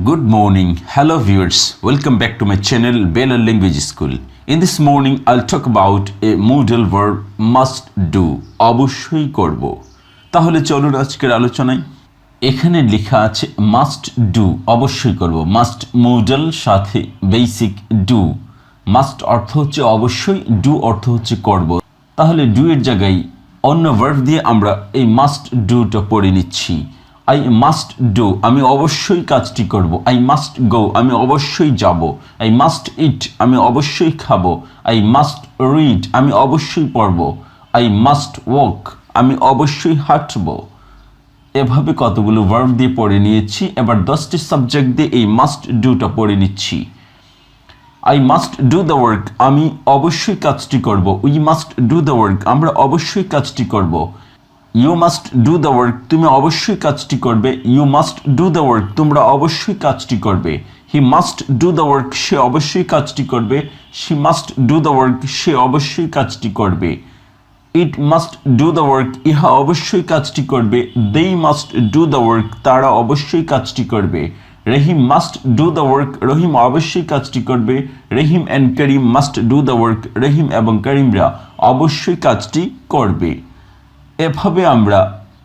Good morning, hello viewers, welcome back to my channel Balal Language School. In this morning I'll talk about a modal verb must do, অবশ্যই করব। তাহলে চলুন আজকের আলোচনায়। এখানে লেখা আছে must do, অবশ্যই করব। must modal সাথে basic do, must অর্থ হচ্ছে অবশ্যই, do অর্থ হচ্ছে করব। তাহলে do এর জায়গায় অন্য ভার্ব দিয়ে আমরা এই must do টা পড়ে নিচ্ছি। I must do, আমি অবশ্যই কাজটি করব। I must go, আমি অবশ্যই যাব। I must eat, আমি অবশ্যই খাবো। I must read, আমি অবশ্যই পড়ব। I must walk, আমি অবশ্যই হাঁটব। এভাবে কতগুলো ভার্ব দিয়ে পড়ে নিয়েছি। এবার 10টি সাবজেক্ট দিয়ে এই must do টা পড়ে নিচ্ছি। I must do the work, আমি অবশ্যই কাজটি করব। We must do the work, আমরা অবশ্যই কাজটি করব। You must do the work, তুমি অবশ্যই কাজটি করবে। You must do the work, তোমরা অবশ্যই কাজটি করবে। He must do the work, সে অবশ্যই কাজটি করবে। She must do the work, সে অবশ্যই কাজটি করবে। It must do the work, ইহা অবশ্যই কাজটি করবে। They must do the work, তারা অবশ্যই কাজটি করবে। Rahim must do the work, রহিম অবশ্যই কাজটি করবে। Rahim and Karim must do the work, রহিম এবং করিমরা অবশ্যই কাজটি করবে। এভাবে আমরা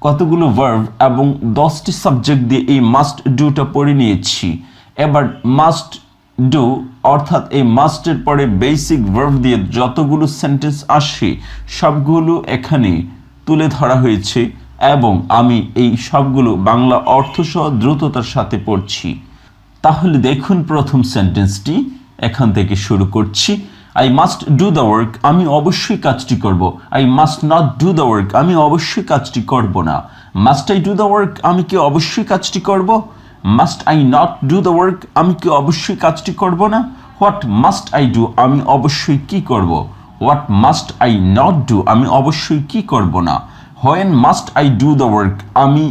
কতগুলো ভার্ব এবং 10টি সাবজেক্ট দিয়ে এই মাস্ট ডুটা পড়ে নিয়েছি। এবার মাস্ট ডু অর্থাৎ এই মাস্টের পরে বেসিক ভার্ব দিয়ে যতগুলো সেন্টেন্স আসে সবগুলো এখানে তুলে ধরা হয়েছে এবং আমি এই সবগুলো বাংলা অর্থসহ দ্রুততার সাথে পড়ছি। তাহলে দেখুন প্রথম সেন্টেন্সটি, এখান থেকে শুরু করছি। I must do the work, আমি অবশ্যই কাজটি করব। I must not do the work, আমি অবশ্যই কাজটি করব না। Must I do the work, আমি কি অবশ্যই কাজটি করব? Must I not do the work, আমি কি অবশ্যই কাজটি করব না? What must I do, আমি অবশ্যই কি করব? What must I not do, আমি অবশ্যই কি করব না? When must I do the work, আমি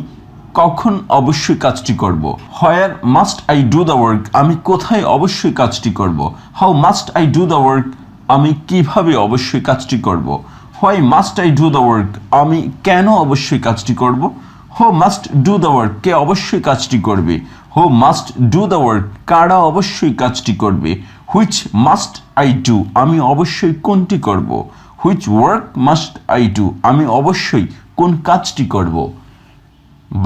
কখন অবশ্যই কাজটি করব? Where must I do the work, আমি কোথায় অবশ্যই কাজটি করব? How must I do the work, আমি কিভাবে অবশ্যই কাজটি করব? Why must I do the work, আমি কেন অবশ্যই কাজটি করব? Who must do the work, কে অবশ্যই কাজটি করবে? Who must do the work, কারা অবশ্যই কাজটি করবে? Which must I do, আমি অবশ্যই কোনটি করব? Which work must I do, আমি অবশ্যই কোন কাজটি করব?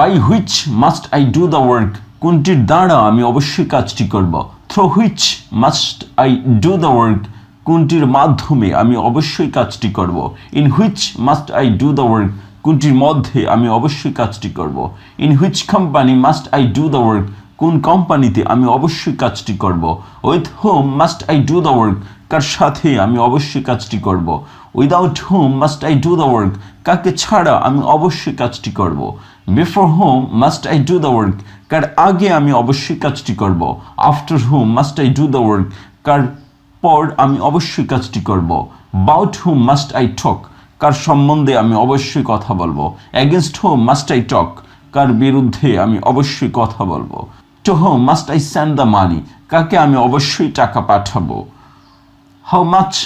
By which must I do the work, কোনটির দ্বারা আমি অবশ্যই কাজটি করব? Through which must I do the work, কোনটির মাধ্যমে আমি অবশ্যই কাজটি করব? In which must I do the work, কোনটির মধ্যে আমি অবশ্যই কাজটি করব? In which company must I do the work, কোন কোম্পানিতে আমি অবশ্যই কাজটি করব? With whom must I do the work, কার সাথে আমি অবশ্যই কাজটি করব? Without whom must I do the work, কাকে ছাড়া আমি অবশ্যই কাজটি করব? Before whom must I do the work, কার আগে আমি অবশ্যই কাজটি করব? After whom must I do the work, কার পর আমি অবশ্যই কাজটি করব? About whom must I talk, কার সম্বন্ধে আমি অবশ্যই কথা বলবো? Against whom must I talk, কার বিরুদ্ধে আমি অবশ্যই কথা বলবো? To whom must I send the money, কাকে আমি অবশ্যই টাকা পাঠাবো? How much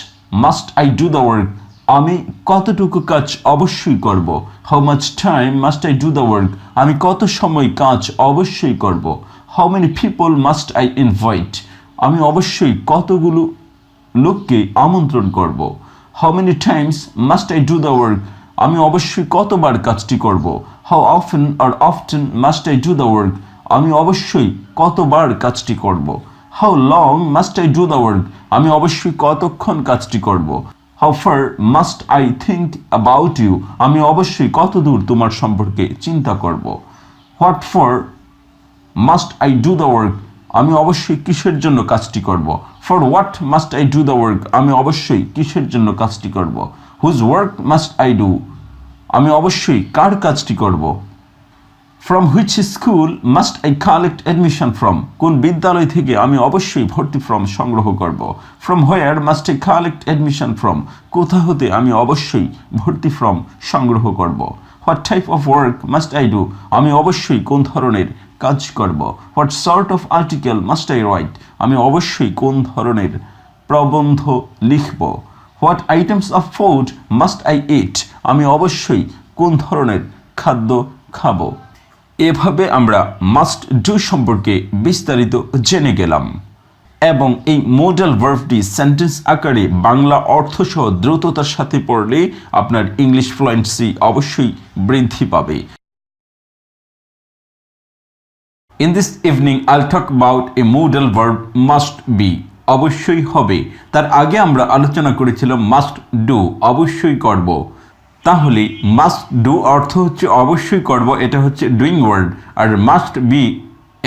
must I do the work, আমি কতটুকু কাজ অবশ্যই করব? How much time must I do the work, আমি কত সময় কাজ অবশ্যই করব? How many people must I invite, আমি অবশ্যই কতগুলো লোককে আমন্ত্রণ করব? How many times must I do the work, আমি অবশ্যই কতবার কাজটি করব? How often or often must I do the work, আমি অবশ্যই কতবার কাজটি করব? How long must I do the work, আমি অবশ্যই কতক্ষণ কাজটি করব? How far must I think about you, আমি অবশ্যই কতদূর তোমার সম্পর্কে চিন্তা করব? What for must I do the work, আমি অবশ্যই কিসের জন্য কাজটি করব? For what must I do the work, আমি অবশ্যই কিসের জন্য কাজটি করব? Whose work must I do, আমি অবশ্যই কার কাজটি করব? From which school must I collect admission from, কোন বিদ্যালয় থেকে আমি অবশ্যই ভর্তি ফর্ম সংগ্রহ করব? From where must I collect admission from, কোথা হতে আমি অবশ্যই ভর্তি ফর্ম সংগ্রহ করব? What type of work must I do, আমি অবশ্যই কোন ধরনের কাজ করব? What sort of article must I write, আমি অবশ্যই কোন ধরনের প্রবন্ধ লিখব? What items of food must I eat, আমি অবশ্যই কোন ধরনের খাদ্য খাবো? এভাবে আমরা মাস্ট ডু সম্পর্কে বিস্তারিত জেনে গেলাম এবং এই মোডাল ভার্বটি সেন্টেন্স আকারে বাংলা অর্থসহ দ্রুততার সাথে পড়লে আপনার ইংলিশ ফ্লুয়েন্সি অবশ্যই বৃদ্ধি পাবে। In this evening, I'll talk about a modal verb must be. অবশ্যই হবে। তার আগে আমরা আলোচনা করেছিলাম মাস্ট ডু, অবশ্যই করব। তাহলে মাস্ট ডু অর্থ হচ্ছে অবশ্যই করব, এটা হচ্ছে ডুইং ওয়ার্ড। আর মাস্ট বি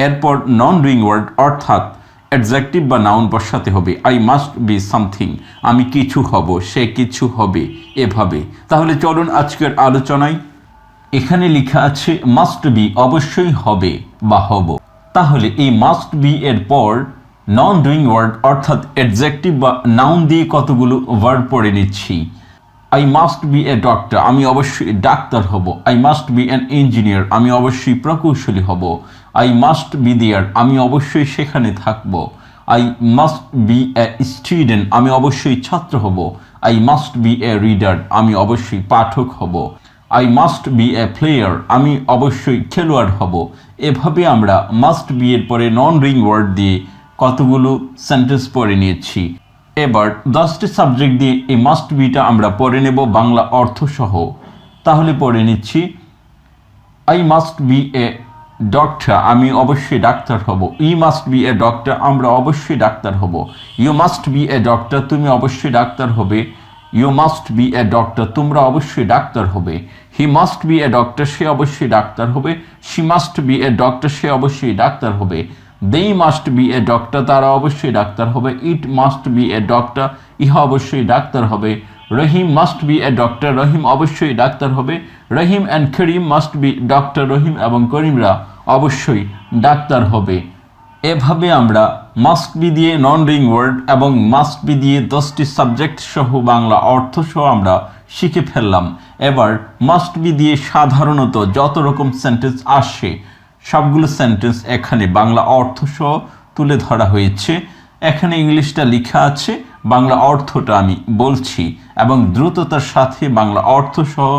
এরপর নন ডুইং ওয়ার্ড অর্থাৎ অ্যাডজেক্টিভ বা নাউন বসাতে হবে। আই মাস্ট বি সামথিং, আমি কিছু হব, সে কিছু হবে, এভাবে। তাহলে চলুন আজকের আলোচনায়। এখানে লেখা আছে মাস্ট বি, অবশ্যই হবে বা হব। তাহলে এই মাস্ট বি এর পর নন ডুইং ওয়ার্ড অর্থাৎ অ্যাডজেক্টিভ বা নাউন দিয়ে কতগুলো ওয়ার্ড পড়ে নিচ্ছি। I must be a doctor, আমি অবশ্যই ডাক্তার হব। I must be an engineer, আমি অবশ্যই প্রকৌশলী হব। আই মাস্ট বি দেয়ার, আমি অবশ্যই সেখানে থাকব। I must be a student, আমি অবশ্যই ছাত্র হব। I must be A reader, আমি অবশ্যই পাঠক হব। I must be a player, আমি অবশ্যই খেলোয়াড় হব। এভাবে আমরা মাস্ট বি এর পরে নন ডুইং ওয়ার্ড দিয়ে কতগুলো সেন্টেন্স পড়ে নিয়েছি। এবার 10টি সাবজেক্ট দিয়ে এই মাস্ট বিটা আমরা পড়ে নেব বাংলা অর্থসহ। তাহলে পড়ে নিচ্ছি। I must be a doctor, আমি অবশ্যই ডাক্তার হব। We must be a doctor, আমরা অবশ্যই ডাক্তার হব। You must be a doctor, তুমি অবশ্যই ডাক্তার হবে। You must be a doctor, তোমরা অবশ্যই ডাক্তার হবে। He must be a doctor, সে অবশ্যই ডাক্তার হবে। She must be a doctor, সে অবশ্যই ডাক্তার হবে। They must be a doctor, তারা অবশ্যই ডাক্তার হবে। It must be a doctor, ইহা অবশ্যই ডাক্তার হবে। Rahim must be a doctor, Rahim অবশ্যই ডাক্তার হবে। Rahim and Karim must be doctor, Rahim এবং করিমরা অবশ্যই ডাক্তার হবে। এভাবে আমরা মাস্ট বি দিয়ে নন ডুইং ওয়ার্ড এবং মাস্ট বি দিয়ে 10টি সাবজেক্ট সহ বাংলা অর্থ সহ আমরা শিখে ফেললাম। এবার মাস্ট বি দিয়ে সাধারণত যত রকম সেন্টেন্স আসে সবগুলো সেন্টেন্স এখানে বাংলা অর্থ সহ তুলে ধরা হয়েছে। এখানে ইংলিশটা লেখা আছে, বাংলা অর্থটা আমি বলছি এবং দ্রুততার সাথে বাংলা অর্থ সহ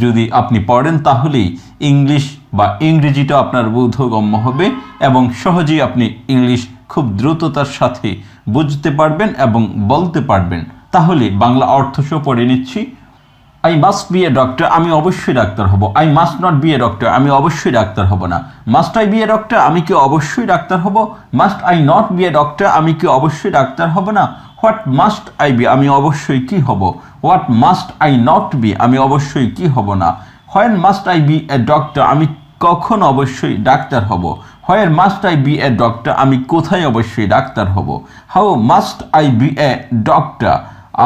যদি আপনি পড়েন তাহলেই ইংলিশ বা ইংরেজিটা আপনার বোধগম্য হবে এবং সহজেই আপনি ইংলিশ খুব দ্রুততার সাথে বুঝতে পারবেন এবং বলতে পারবেন। তাহলে বাংলা অর্থ সহ পড়ে নিচ্ছি। I must be a doctor, আমি অবশ্যই ডাক্তার হব। I must not be a doctor, আমি অবশ্যই ডাক্তার হব না। Must I be a doctor, আমি কি অবশ্যই ডাক্তার হব? Must I not be a doctor, আমি কি অবশ্যই ডাক্তার হব না? হোয়াট মাস্ট আই বি, আমি অবশ্যই কি হব? What must I not be, আমি অবশ্যই কি হব না? When must I be a doctor, আমি কখন অবশ্যই ডাক্তার হব? Where must I be a doctor, আমি কোথায় অবশ্যই ডাক্তার হব? How must I be a doctor,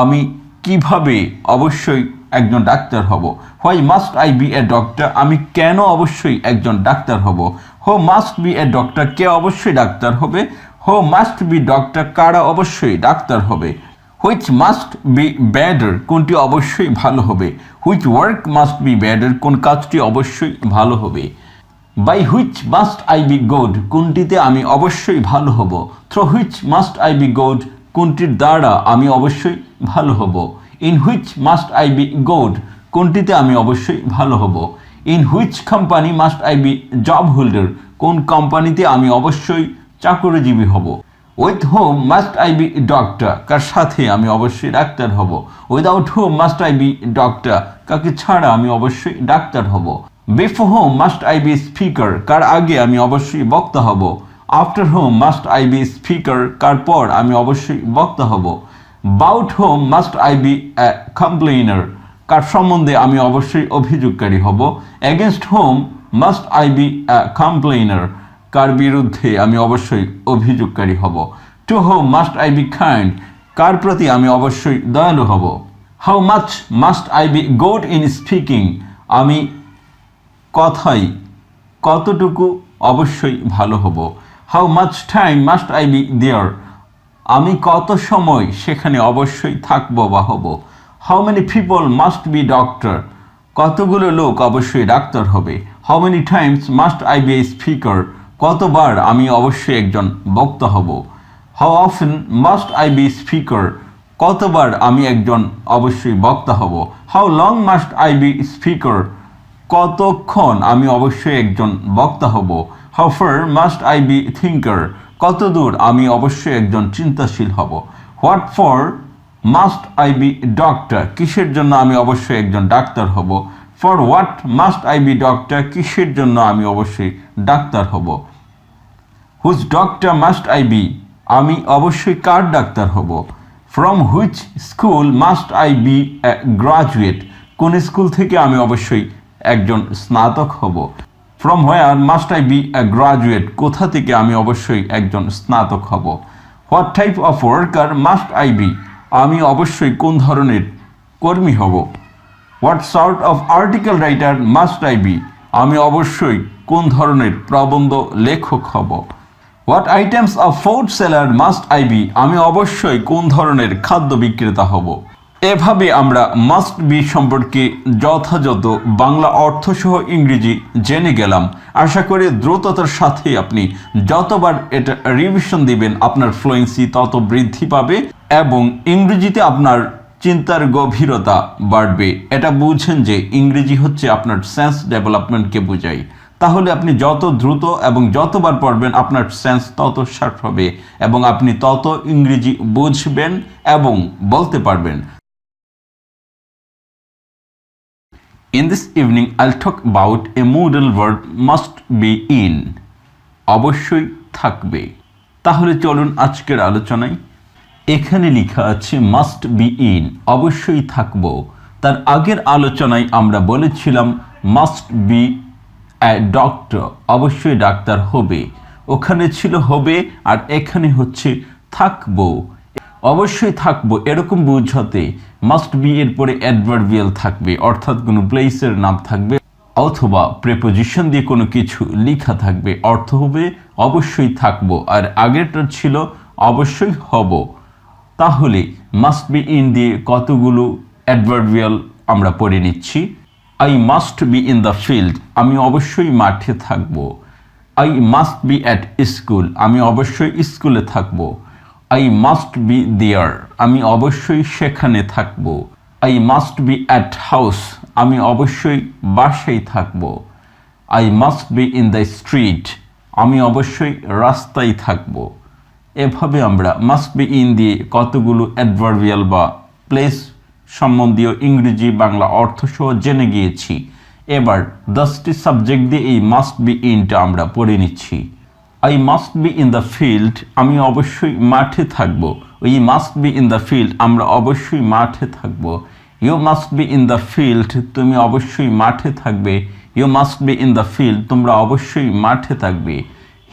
আমি কিভাবে অবশ্যই একজন ডাক্তার হব? Why must I be a doctor, আমি কেন অবশ্যই একজন ডাক্তার হব? Who must be a doctor, কে অবশ্যই ডাক্তার হবে? হো মাস্ট বি ডক্টর, কারা অবশ্যই ডাক্তার হবে? হুইচ মাস্ট বি বেটার, কোনটি অবশ্যই ভালো হবে? Which work must be better, কোন কাজটি অবশ্যই ভালো হবে? By which must I be good, কোনটিতে আমি অবশ্যই ভালো হব? Through which must I be good, কোনটির দ্বারা আমি অবশ্যই ভালো হব? In which must I be good, কোনটিতে আমি অবশ্যই ভালো হব? In which company must I be job holder, কোন কোম্পানিতে আমি অবশ্যই চাকরিজীবী হব? With whom must I be doctor, কার সাথে আমি অবশ্যই ডাক্তার হব? Without whom must I be doctor, কাকে ছাড়া আমি অবশ্যই ডাক্তার হব? Before whom must I be speaker, কার আগে আমি অবশ্যই বক্তা হব? After whom must I be speaker, কার পর আমি অবশ্যই বক্তা হব? About whom must I be a complainer, কার সম্বন্ধে আমি অবশ্যই অভিযোগকারী হব? Against whom must I be a complainer, কার বিরুদ্ধে আমি অবশ্যই অভিযোগকারী হব? To whom must I be kind, কার প্রতি আমি অবশ্যই দয়ালু হব? How much must I be good in speaking, আমি কথাই কতটুকু অবশ্যই ভালো হব? How much time must I be there, আমি কত সময় সেখানে অবশ্যই থাকব বা হব? How many people must be doctor, কতগুলো লোক অবশ্যই ডাক্তার হবে? How many times must I be a speaker, কতবার আমি অবশ্যই একজন বক্তা হব? How often must I be speaker, কতবার আমি একজন অবশ্যই বক্তা হব? How long must I be speaker, কতক্ষণ আমি অবশ্যই একজন বক্তা হব। How far must I be thinker, কত দূর আমি অবশ্যই একজন চিন্তাশীল হব। What for must I be doctor, কিসের জন্য আমি অবশ্যই একজন ডাক্তার হব। For what must I be doctor, কিসের জন্য আমি অবশ্যই ডাক্তার হব। Which doctor must I be, আমি অবশ্যই কার ডাক্তার হব। From which school must I be graduate, কোন স্কুল থেকে আমি অবশ্যই একজন স্নাতক হব। From where must I be graduate, কোথা থেকে আমি অবশ্যই একজন স্নাতক হব। What type of worker must I be, আমি অবশ্যই কোন ধরনের কর্মী হব। What sort of article writer must I be, আমি অবশ্যই কোন ধরনের প্রবন্ধ লেখক হব। What items of food seller must I be, আমি অবশ্যই কোন ধরনের খাদ্য বিক্রেতা হব। এভাবে আমরা মাস্ট বি সম্পর্কে যথাযথ বাংলা অর্থসহ ইংরেজি জেনে গেলাম। আশা করি দ্রুততার সাথে আপনি যতবার এটা রিভিশন দিবেন আপনার ফ্লুয়েন্সি তত বৃদ্ধি পাবে এবং ইংরেজিতে আপনার চিন্তার গভীরতা বাড়বে। এটা বুঝেন যে ইংরেজি হচ্ছে আপনার সেন্স ডেভেলপমেন্টকে বোঝায়। তাহলে আপনি যত দ্রুত এবং যতবার পড়বেন আপনার সেন্স তত শার্প হবে এবং আপনি তত ইংরেজি বুঝবেন এবং বলতে পারবেন। In this evening, I'll talk about a modal verb must be in. অবশ্যই থাকবে। তাহলে চলুন আজকের আলোচনায়। এখানে লেখা আছে মাস্ট বি ইন, অবশ্যই থাকবো। তার আগের আলোচনায় আমরা বলেছিলাম মাস্ট বি এ ডক্টর, অবশ্যই ডাক্তার হবে। ওখানে ছিল হবে আর এখানে হচ্ছে থাকবো। অবশ্যই থাকবো এরকম বোঝাতে মাস্ট বি এর পরে অ্যাডভার্বিয়াল থাকবে, অর্থাৎ কোনো প্লেসের নাম থাকবে অথবা প্রেপোজিশন দিয়ে কোনো কিছু লেখা থাকবে, অর্থ হবে অবশ্যই থাকবো। আর আগেরটা ছিল অবশ্যই হব। তাহলে মাস্ট বি ইন দিয়ে কতগুলো অ্যাডভার্বিয়াল আমরা পড়ে নিচ্ছি। I must be in the field, আমি অবশ্যই মাঠে থাকবো। I must B at school, আমি অবশ্যই স্কুলে থাকবো। আই মাস্ট বি দেয়ার, আমি অবশ্যই সেখানে থাকবো। I must B at house, আমি অবশ্যই বাসায় থাকবো। I must be in the street, আমি অবশ্যই রাস্তায় থাকবো। এভাবে আমরা মাস্ট বি ইন দিয়ে কতগুলো অ্যাডভার্বিয়াল বা প্লেস সম্বন্ধীয় ইংরেজি বাংলা অর্থসহ জেনে গিয়েছি। এবার 10টি সাবজেক্ট দিয়ে এই মাস্ট বি ইনটা আমরা পড়ে নিচ্ছি। I must be in the field, আমি অবশ্যই মাঠে থাকবো। We must be in the field, আমরা অবশ্যই মাঠে থাকবো। You must be in the field, তুমি অবশ্যই মাঠে থাকবে। You must be in the field, তোমরা অবশ্যই মাঠে থাকবে।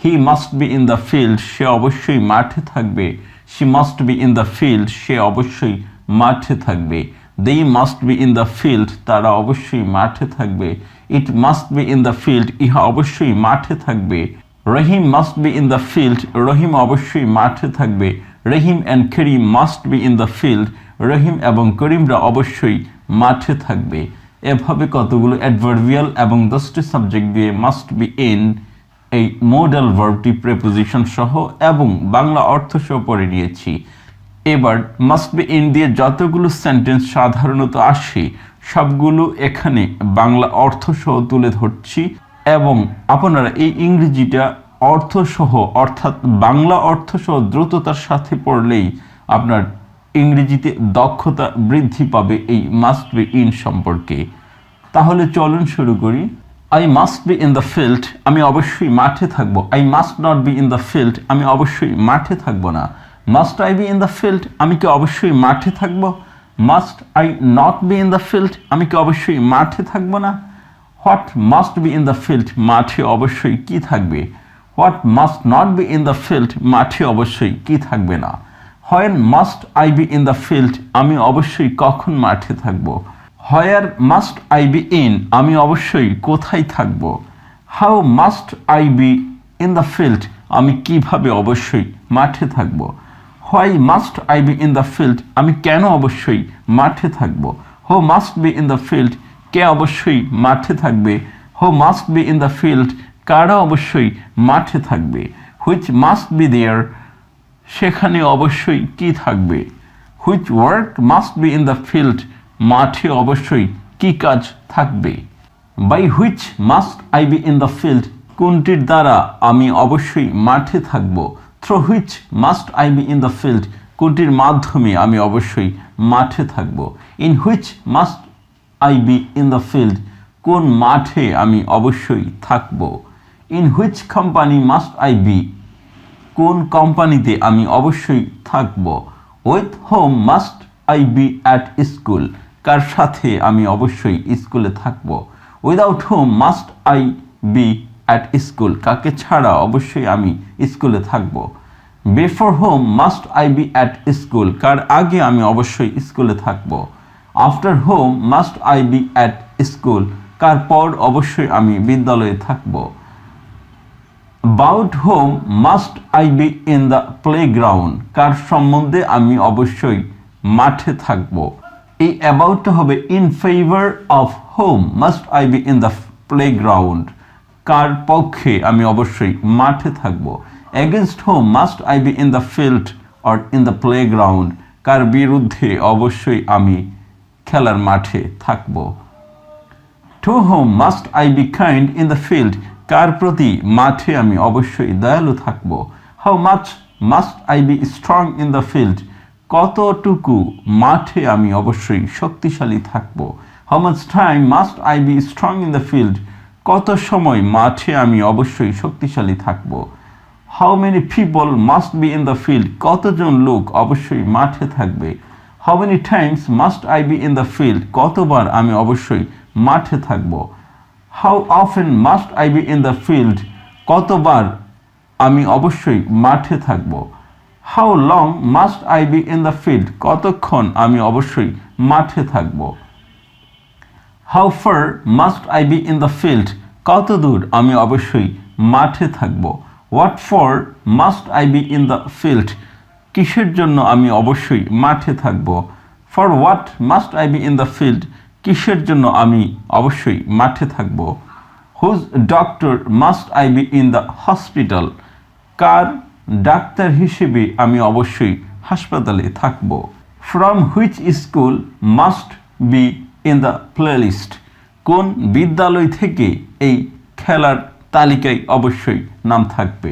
He must be in the field, সে অবশ্যই মাঠে থাকবে। She must be in the field, সে অবশ্যই মাঠে থাকবে। They must be in the field, তারা অবশ্যই মাঠে থাকবে। It must be in the field, ইহা অবশ্যই মাঠে থাকবে। Rahim must be in the field, Rahim অবশ্যই মাঠে থাকবে। Rahim and Karim must be in the field, Rahim এবং করিমরা অবশ্যই মাঠে থাকবে। এভাবে কতগুলো অ্যাডভার্বিয়াল এবং 10টি সাবজেক্ট দিয়ে মাস্ট বি ইন এই মোডাল ভার্বটি প্রেপোজিশন সহ এবং বাংলা অর্থ সহ পড়ে নিয়েছি। এবার মাস্ট বি ইন দিয়ে যতগুলো সেন্টেন্স সাধারণত আসে সবগুলো এখানে বাংলা অর্থ সহ তুলে ধরছি এবং আপনারা এই ইংরেজিটা অর্থসহ অর্থাৎ বাংলা অর্থসহ দ্রুততার সাথে পড়লেই আপনার ইংরেজিতে দক্ষতা বৃদ্ধি পাবে এই মাস্ট বি ইন সম্পর্কে। তাহলে চলুন শুরু করি। I must be in the field, আমি অবশ্যই মাঠে থাকবো। I must not B in the field, আমি অবশ্যই মাঠে থাকবো না। Must I be in the field, আমি কি অবশ্যই মাঠে থাকবো। Must I not B in the field, আমি কি অবশ্যই মাঠে থাকবো না। What must be in the field, মাঠে অবশ্যই কি থাকবে। What must not B in the field, মাঠে অবশ্যই কি থাকবে না। When must I be in the field, আমি অবশ্যই কখন মাঠে থাকবো। Where must I be in, আমি অবশ্যই কোথায় থাকবো। How must I be in the field, আমি কিভাবে অবশ্যই মাঠে থাকবো। Why must I be in the field, আমি কেন অবশ্যই মাঠে থাকবো। Who must be in the field, কে অবশ্যই মাঠে থাকবে। Who must be in the field, কারা অবশ্যই মাঠে থাকবে। হুইচ মাস্ট বি দেয়ার, সেখানে অবশ্যই কি থাকবে। Which work must be in the field, মাঠে অবশ্যই কি কাজ থাকবে। By which must I be in the field, কোনটির দ্বারা আমি অবশ্যই মাঠে থাকব। Through which must I be in the field, কোনটির মাধ্যমে আমি অবশ্যই মাঠে থাকব। In which must I be in the field, কোন মাঠে আমি অবশ্যই থাকব। In which company must I be, কোন কোম্পানিতে আমি অবশ্যই থাকব। With whom must I be at school, কার সাথে আমি অবশ্যই স্কুলে থাকব। Without whom must I be at school, কাকে ছাড়া অবশ্যই আমি স্কুলে থাকব। Before whom must I be at school, কার আগে আমি অবশ্যই স্কুলে থাকব। After whom must I be at school, কার পর অবশ্যই আমি বিদ্যালয়ে থাকব। About whom must I be in the playground, কার সম্বন্ধে আমি অবশ্যই মাঠে থাকব। এই অ্যাবাউটটা হবে in favour of home must I be in the playground, কার পক্ষে আমি অবশ্যই মাঠে থাকব। Against whom must I be in the field or in the playground, কার বিরুদ্ধে অবশ্যই আমি খেলার মাঠে থাকব। To whom must I be kind in the field, কার প্রতি মাঠে আমি অবশ্যই দয়ালু থাকব। How much must I be strong in the field, কতটুকু মাঠে আমি অবশ্যই শক্তিশালী থাকব। How much time must I be strong in the field, কত সময় মাঠে আমি অবশ্যই শক্তিশালী থাকব। How many people must be in the field, কতজন লোক অবশ্যই মাঠে থাকবে। How many times must I be in the field, কতবার আমি অবশ্যই মাঠে থাকব। How often must I be in the field, কতবার আমি অবশ্যই মাঠে থাকব। How long must I be in the field, কতক্ষণ আমি অবশ্যই মাঠে থাকব। How far must I be in the field, কত দূর আমি অবশ্যই মাঠে থাকব। What for must I be in the field, কিসের জন্য আমি অবশ্যই মাঠে থাকব। For what must I be in the field, কিসের জন্য আমি অবশ্যই মাঠে থাকব। Whose doctor must I be in the hospital, কার ডাক্তার হিসেবে আমি অবশ্যই হাসপাতালে থাকব। From which school must be in the playlist, কোন বিদ্যালয় থেকে এই খেলার তালিকায় অবশ্যই নাম থাকবে।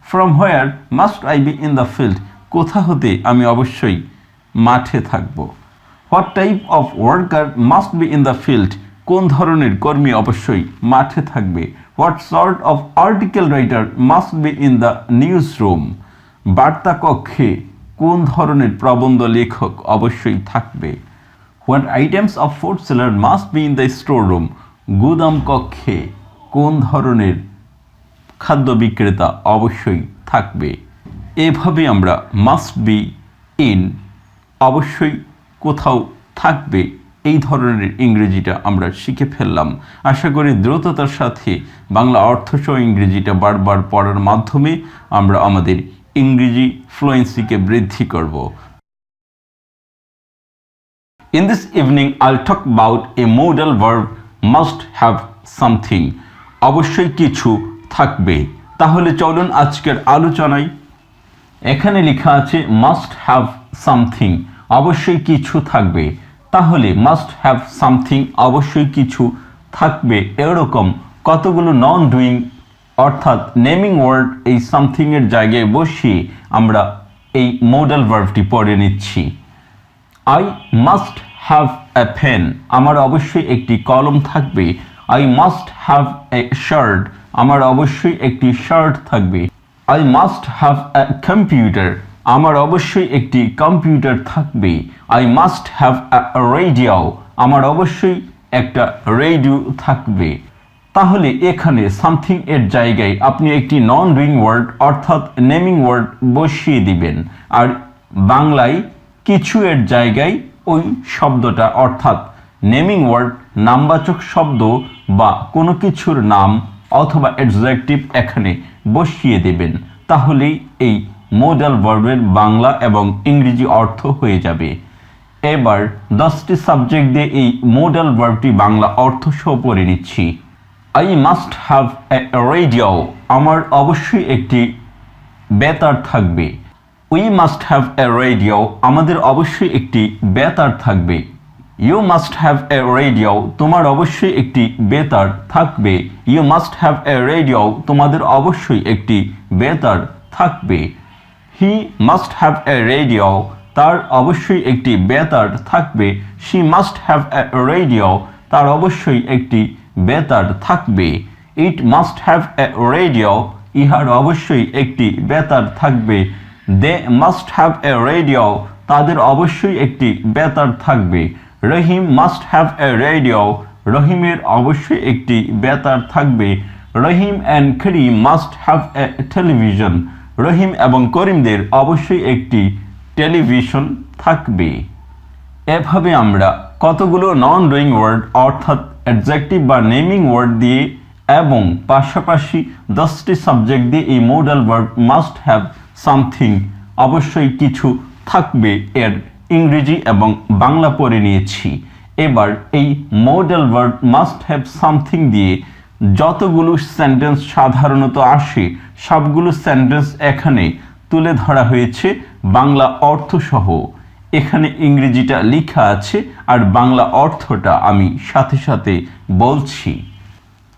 From where must I be in the field, কোথা হতে আমি অবশ্যই মাঠে থাকব। What type of worker must be in the field, কোন ধরনের কর্মী অবশ্যই মাঠে থাকবে। What sort of article writer must be in the news room, বার্তা কক্ষে কোন ধরনের প্রবন্ধ লেখক অবশ্যই থাকবে। What items of food seller must be in the store room, গুদাম কক্ষে কোন ধরনের খাদ্য বিক্রেতা অবশ্যই থাকবে। এভাবে আমরা মাস্ট বি ইন, অবশ্যই কোথাও থাকবে, এই ধরনের ইংরেজিটা আমরা শিখে ফেললাম। আশা করি দ্রুততার সাথে বাংলা অর্থসহ ইংরেজিটা বারবার পড়ার মাধ্যমে আমরা আমাদের ইংরেজি ফ্লুয়েন্সিকে বৃদ্ধি করব। In this evening, I'll talk about a modal verb must have something. অবশ্যই কিছু থাকবে। তাহলে চলুন আজকের আলোচনায়। এখানে লেখা আছে মাস্ট হ্যাভ সামথিং, অবশ্যই কিছু থাকবে। তাহলে মাস্ট হ্যাভ সামথিং, অবশ্যই কিছু থাকবে, এরকম কতগুলো নন ডুইং অর্থাৎ নেমিং ওয়ার্ড এই সামথিং এর জায়গায় বসিয়ে আমরা এই মোডাল ভার্বটি পড়ে নিচ্ছি। I must have a pen, আমার অবশ্যই একটি কলম থাকবে। I must have a shirt, আমার অবশ্যই একটি শার্ট থাকবে। I must have a computer, আমার অবশ্যই একটি কম্পিউটার থাকবে। I must have a radio, আমার অবশ্যই একটা রেডিও থাকবে। তাহলে এখানে সামথিং এর জায়গায় আপনি একটি নন ডুইং ওয়ার্ড অর্থাৎ নেমিং ওয়ার্ড বসিয়ে দিবেন, আর বাংলায় কিছু এর জায়গায় ওই শব্দটা অর্থাৎ নেমিং ওয়ার্ড নামবাচক শব্দ বা কোনো কিছুর নাম অথবা অ্যাডজেক্টিভ এখানে বসিয়ে দেবেন। তাহলেই এই মোডাল ভার্বের বাংলা এবং ইংরেজি অর্থ হয়ে যাবে। এবার 10টি সাবজেক্ট দিয়ে এই মোডাল ভার্বটি বাংলা অর্থ সহ পড়ে নিচ্ছি। I must have a radio, আমার অবশ্যই একটি বেতার থাকবে। We must have a radio, আমাদের অবশ্যই একটি বেতার থাকবে। You must have a radio, তোমার অবশ্যই একটি বেতার থাকবে। You must have a radio, তোমাদের অবশ্যই একটি বেতার থাকবে। He must have a radio, তার অবশ্যই একটি বেতার থাকবে। She must have a radio, তার অবশ্যই একটি বেতার থাকবে। It must have a radio, ইহার অবশ্যই একটি বেতার থাকবে। They must have a radio, তাদের অবশ্যই একটি বেতার থাকবে। Rahim must have a radio, রহিমের অবশ্যই একটি বেতার থাকবে। Rahim and Karim must have a television, Rahim এবং করিমদের অবশ্যই একটি টেলিভিশন থাকবে। এভাবে আমরা কতগুলো নন ডুইং ওয়ার্ড অর্থাৎ অ্যাডজেক্টিভ বা নেমিং ওয়ার্ড দিয়ে এবং পাশাপাশি 10টি সাবজেক্ট দিয়ে এই modal verb must have something, অবশ্যই কিছু থাকবে, এর ইংরেজি এবং বাংলা পড়ে নিয়েছি। এবার এই modal verb must have something দিয়ে যতগুলো সেন্টেন্স সাধারণত আসে সবগুলো সেন্টেন্স এখানে তুলে ধরা হয়েছে বাংলা অর্থসহ। এখানে ইংরেজিটা লেখা আছে আর বাংলা অর্থটা আমি সাথে সাথে বলছি।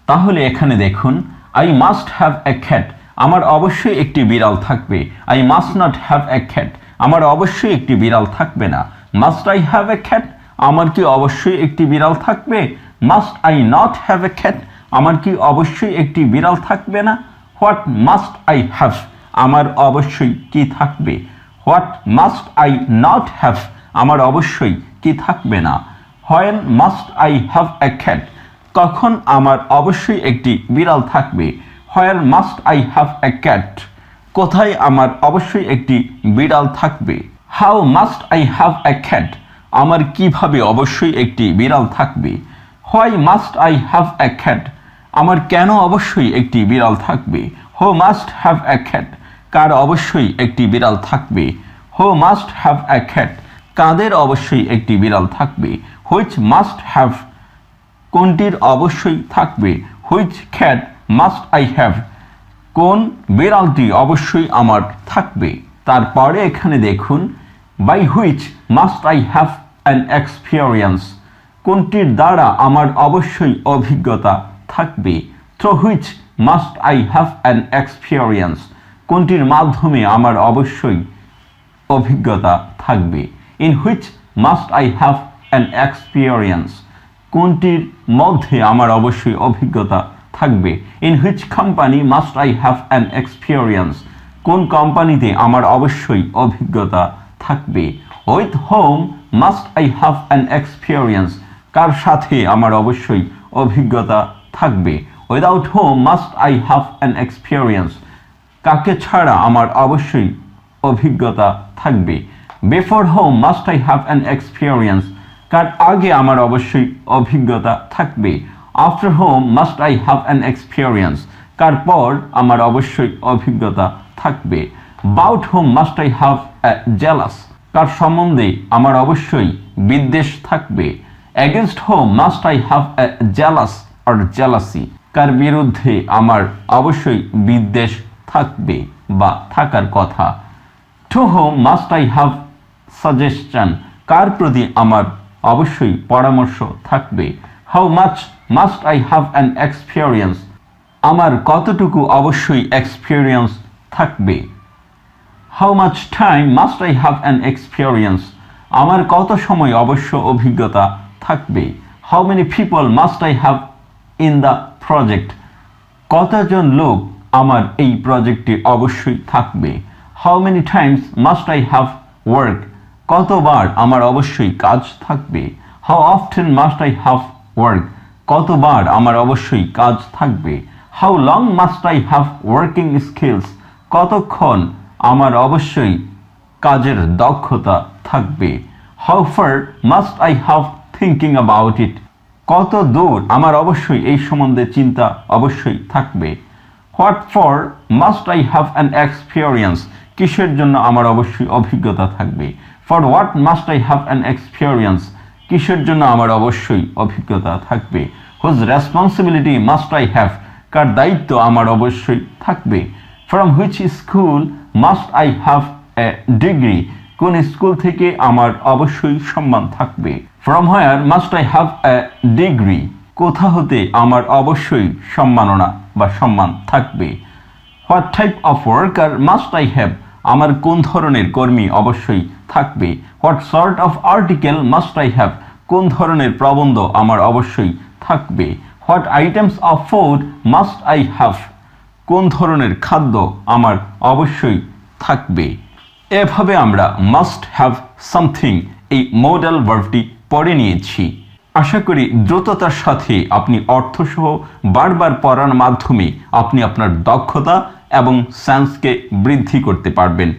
তাহলে এখানে দেখুন, I must have a cat, আমার অবশ্যই একটি বিড়াল থাকবে। I must not have a cat, আমার অবশ্যই একটি বিড়াল থাকবে না। Must I have a cat, আমার কি অবশ্যই একটি বিড়াল থাকবে? Must I not have a cat, আমার কি অবশ্যই একটি বিড়াল থাকবে না? হোয়াট মাস্ট আই হ্যাভ, আমার অবশ্যই কি থাকবে? What must I not have, আমার অবশ্যই কি থাকবে না? When must I have a cat, কখন আমার অবশ্যই একটি বিড়াল থাকবে? Where must I have a cat, কোথায় আমার অবশ্যই একটি বিড়াল থাকবে? How must I have a cat, আমার কিভাবে অবশ্যই একটি বিড়াল থাকবে? Why must I have a cat, আমার কেন অবশ্যই একটি বিড়াল থাকবে? Who must have a cat, কার অবশ্যই একটি বিড়াল থাকবে? Who must have a cat, কাদের অবশ্যই একটি বিড়াল থাকবে? হুইচ মাস্ট হ্যাভ, কোনটির অবশ্যই থাকবে? Which cat must I have, কোন বিড়ালটি অবশ্যই আমার থাকবে? তারপরে এখানে দেখুন, by which must I have an experience, কোনটির দ্বারা আমার অবশ্যই অভিজ্ঞতা থাকবে? Through which must I have an experience, কোনটির মাধ্যমে আমার অবশ্যই অভিজ্ঞতা থাকবে? In which must I have an experience, কোনটির মধ্যে আমার অবশ্যই অভিজ্ঞতা থাকবে? In which company must I have an experience, কোন কোম্পানিতে আমার অবশ্যই অভিজ্ঞতা থাকবে? With whom must I have an experience, কার সাথে আমার অবশ্যই অভিজ্ঞতা থাকবে? Without whom must I have an experience, কাকে ছাড়া আমার অবশ্যই অভিজ্ঞতা থাকবে? Before whom must I have an experience, কার আগে আমার অবশ্যই অভিজ্ঞতা থাকবে? After whom must I have an experience, কার পর আমার অবশ্যই অভিজ্ঞতা থাকবে? Bout whom must I have a jealous, কার সম্বন্ধে আমার অবশ্যই বিদ্বেষ থাকবে? Against whom must I have a jealous or jealousy, কার বিরুদ্ধে আমার অবশ্যই বিদ্বেষ থাকবে বা থাকার কথা? To whom must I have suggestion, কার প্রতি আমার অবশ্যই পরামর্শ থাকবে? How much must I have an experience, আমার কতটুকু অবশ্যই এক্সপিরিয়েন্স থাকবে? How much time must I have an experience, আমার কত সময় অবশ্য অভিজ্ঞতা থাকবে? How many people must I have in the project, কতজন লোক আমার এই প্রজেক্টে অবশ্যই থাকবে? How many times must I have work, কতবার আমার অবশ্যই কাজ থাকবে? How often must I have work, কতবার আমার অবশ্যই কাজ থাকবে? How long must I have working skills, কতক্ষণ আমার অবশ্যই কাজের দক্ষতা থাকবে? How far must I have thinking about it, কত দূর আমার অবশ্যই এই সম্বন্ধে চিন্তা অবশ্যই থাকবে? What for must I have an experience, কিসের জন্য আমার অবশ্যই অভিজ্ঞতা থাকবে? For what must I have an experience, কিসের জন্য আমার অবশ্যই অভিজ্ঞতা থাকবে? Whose responsibility must I have, কার দায়িত্ব আমার অবশ্যই থাকবে? From which school must I have a degree, কোন স্কুল থেকে আমার অবশ্যই সম্মান থাকবে? From where must I have a degree, কোথা হতে আমার অবশ্যই সম্মাননা বা সম্মান থাকবে। What type of worker must I have, আমার কোন ধরনের কর্মী অবশ্যই থাকবে। What sort of article must I have, কোন ধরনের প্রবন্ধ আমার অবশ্যই থাকবে। What items of food must I have, কোন ধরনের খাদ্য আমার অবশ্যই থাকবে। এভাবে আমরা মাস্ট হ্যাভ সামথিং এই মডাল ভার্বটি পড়ে নিয়েছি। আশা করি দ্রুততার সাথে আপনি অর্থসহ বারবার পড়ার মাধ্যমে আপনি আপনার দক্ষতা এবং সেন্সকে বৃদ্ধি করতে পারবেন।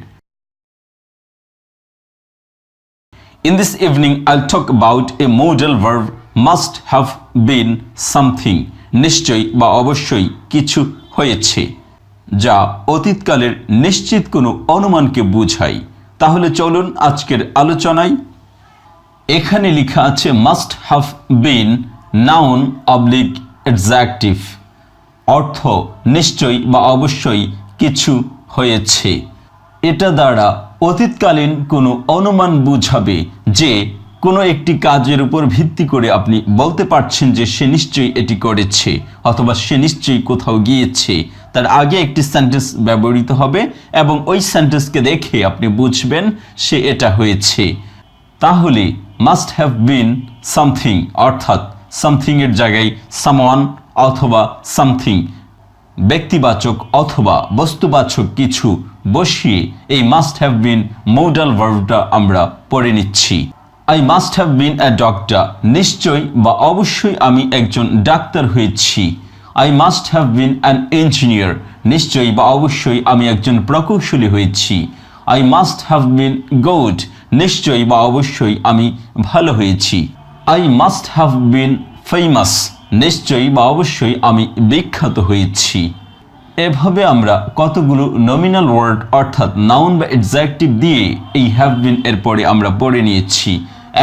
In this evening, I'll talk about a modal verb must have been something. নিশ্চয়ই বা অবশ্যই কিছু হয়েছে, যা অতীতকালের নিশ্চিত কোনো অনুমানকে বোঝায়। তাহলে চলুন আজকের আলোচনায়। এখানে লেখা আছে must have bin, noun oblique adjective, অর্থ নিশ্চয়ই বা অবশ্যই কিছু হয়েছে। এটা দ্বারা অতীতকালীন কোনো অনুমান বোঝাবে যে কোনো একটি কাজের উপর ভিত্তি করে আপনি বলতে পারছেন যে সে নিশ্চয়ই এটি করেছে অথবা সে নিশ্চয়ই কোথাও গিয়েছে। তার আগে একটি সেন্টেন্স ব্যবহৃত হবে এবং ওই সেন্টেন্সকে দেখে আপনি বুঝবেন সে এটা হয়েছে। তাহলে মাস্ট হ্যাভ বিন সামথিং, অর্থাৎ সামথিংয়ের জায়গায় সামওয়ান অথবা সামথিং, ব্যক্তিবাচক অথবা বস্তুবাচক কিছু বসিয়ে এই মাস্ট হ্যাভ বিন মডাল ভার্বটা আমরা পড়ে নিচ্ছি। I must have been a doctor, নিশ্চয়ই বা অবশ্যই আমি একজন ডাক্তার হয়েছি। I must have bin an engineer, নিশ্চয়ই বা অবশ্যই আমি একজন প্রকৌশলী হয়েছি। I must have been good, নিশ্চয়ই বা অবশ্যই আমি ভালো হয়েছি। I must have been famous, নিশ্চয়ই বা অবশ্যই আমি বিখ্যাত হয়েছি। এভাবে আমরা কতগুলো নমিনাল ওয়ার্ড অর্থাৎ নাউন বা অ্যাডজেক্টিভ দিয়ে এই হ্যাভ বিন এর পরে আমরা পড়ে নিয়েছি।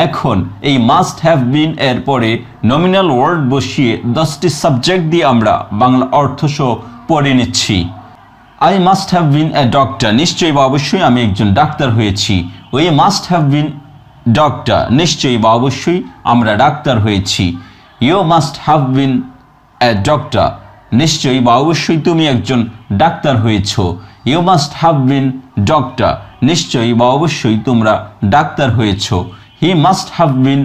এখন এই মাস্ট হ্যাভ বিন এর পরে নমিনাল ওয়ার্ড বসিয়ে 10টি সাবজেক্ট দিয়ে আমরা বাংলা অর্থসহ পড়ে নিচ্ছি। I must have been a doctor, নিশ্চয়ই বা অবশ্যই আমি একজন ডাক্তার হয়েছি। We must have been doctor, নিশ্চয়ই বা অবশ্যই আমরা ডাক্তার হয়েছি। You must have been a doctor, নিশ্চয়ই বা অবশ্যই তুমি একজন ডাক্তার হয়েছ। You must have been doctor, নিশ্চয়ই বা অবশ্যই তোমরা ডাক্তার হয়েছ। He must have been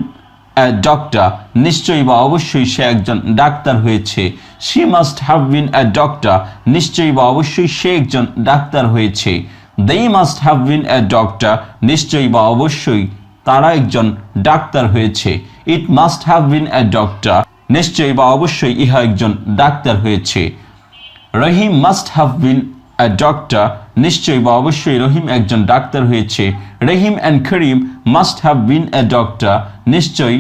a doctor, নিশ্চয়ই বা অবশ্যই সে একজন ডাক্তার হয়েছে। She must have been a doctor, নিশ্চয়ই বা অবশ্যই সে একজন ডাক্তার হয়েছে। they must have been a doctor, নিশ্চয়ই বা অবশ্যই তারা একজন ডাক্তার হয়েছে। It must have been a doctor, নিশ্চয়ই বা অবশ্যই ইহা একজন ডাক্তার হয়েছে। Rahim must have been a doctor, নিশ্চয়ই বা অবশ্যই রহিম একজন ডাক্তার হয়েছে। Rahim and Karim must have been a doctor, নিশ্চয়ই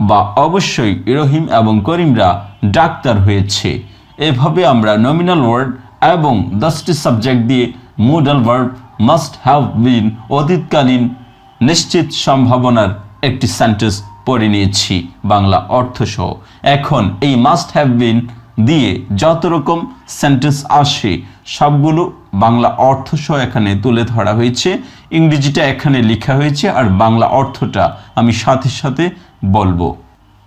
বা অবশ্যই রহিম এবং করিমরা ডাক্তার হয়েছে। এভাবে আমরা নমিনাল ওয়ার্ড এবং 10টি সাবজেক্ট দিয়ে modal verb must have been অতীতকালীন নিশ্চিত সম্ভাবনার একটি সেন্টেন্স পড়ে নিয়েছি বাংলা অর্থসহ। এখন এই মাস্ট হ্যাভ বিন দিয়ে যত রকম সেন্টেন্স আসে সবগুলো বাংলা অর্থসহ এখানে তুলে ধরা হয়েছে। ইংরেজিটা এখানে লেখা হয়েছে আর বাংলা অর্থটা আমি সাথে সাথে বলবো।